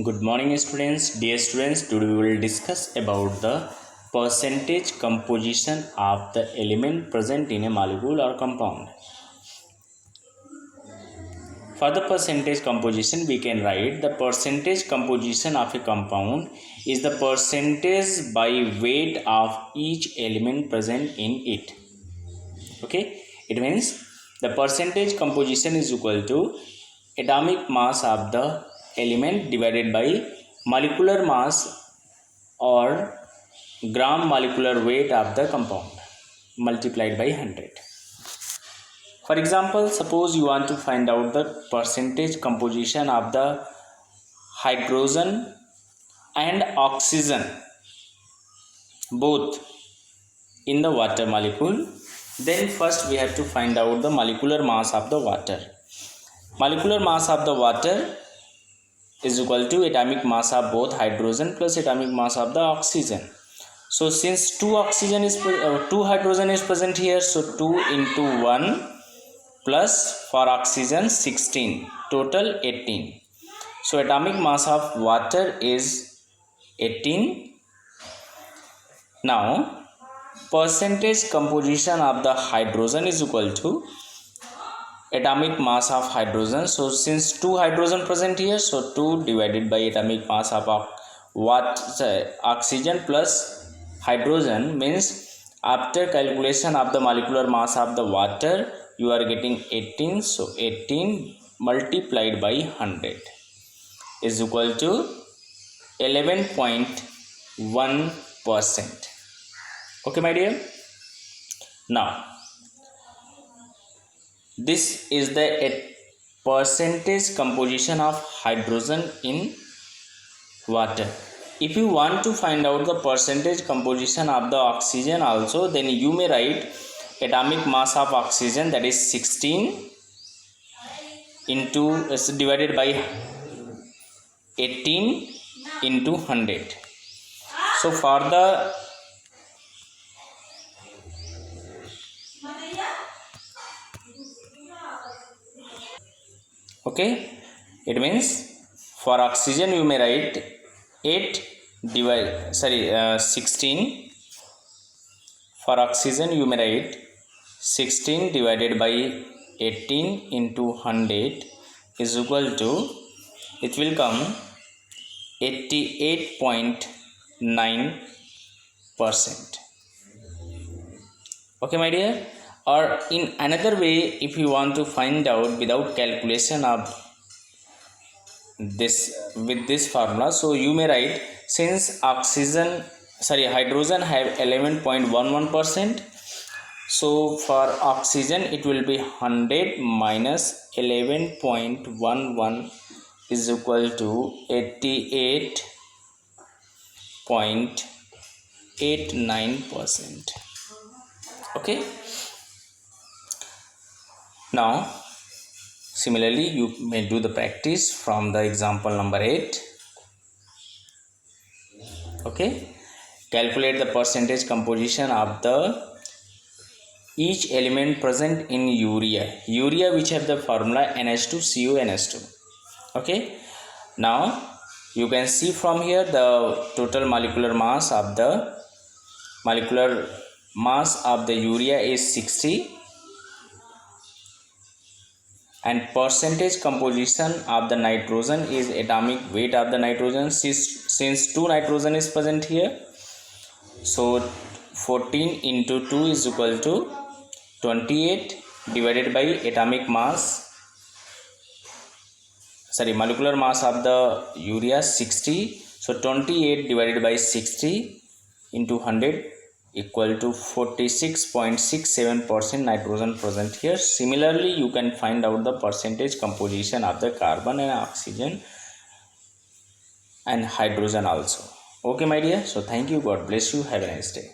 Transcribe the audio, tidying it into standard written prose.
Good morning, students. Dear students, today we will discuss about the percentage composition of the element present in a molecule or compound. For the percentage composition, we can write the percentage composition of a compound is the percentage by weight of each element present in it. Okay, it means the percentage composition is equal to atomic mass of the element divided by molecular mass or gram molecular weight of the compound multiplied by 100. For example, suppose you want to find out the percentage composition of the hydrogen and oxygen both in the water molecule. Then first we have to find out the molecular mass of the water. Molecular mass of the water is equal to atomic mass of both hydrogen plus atomic mass of the oxygen. So since two hydrogen is present here, so 2 into 1 plus for oxygen 16, total 18. So atomic mass of water is 18. Now percentage composition of the hydrogen is equal to atomic mass of hydrogen. So since 2 hydrogen present here, so 2 divided by atomic mass of oxygen plus hydrogen means after calculation of the molecular mass of the water you are getting 18. So 18 multiplied by 100 is equal to 11.1%. Okay, my dear. Now this is the percentage composition of hydrogen in water. If you want to find out the percentage composition of the oxygen also, then you may write atomic mass of oxygen, that is 16 into divided by 18 into 100. So for the it means for oxygen you may write 16. For oxygen you may write 16 divided by 18 into 100 is equal to, it will come 88.9%. Okay, my dear. Or in another way, if you want to find out without calculation of this with this formula, so you may write, since hydrogen have 11.11%, so for oxygen it will be 100 minus 11.11 is equal to 88.89%. Okay. Now similarly you may do the practice from the example number 8. Okay, calculate the percentage composition of the each element present in urea which have the formula NH2CuNH2. Okay, now you can see from here the total molecular mass of the urea is 60, and percentage composition of the nitrogen is atomic weight of the nitrogen. Since 2 nitrogen is present here, so 14 into 2 is equal to 28 divided by atomic mass, molecular mass of the urea 60. So 28 divided by 60 into 100 equal to 46.67% nitrogen present here. Similarly, you can find out the percentage composition of the carbon and oxygen and hydrogen also. Okay, my dear. So thank you. God bless you. Have a nice day.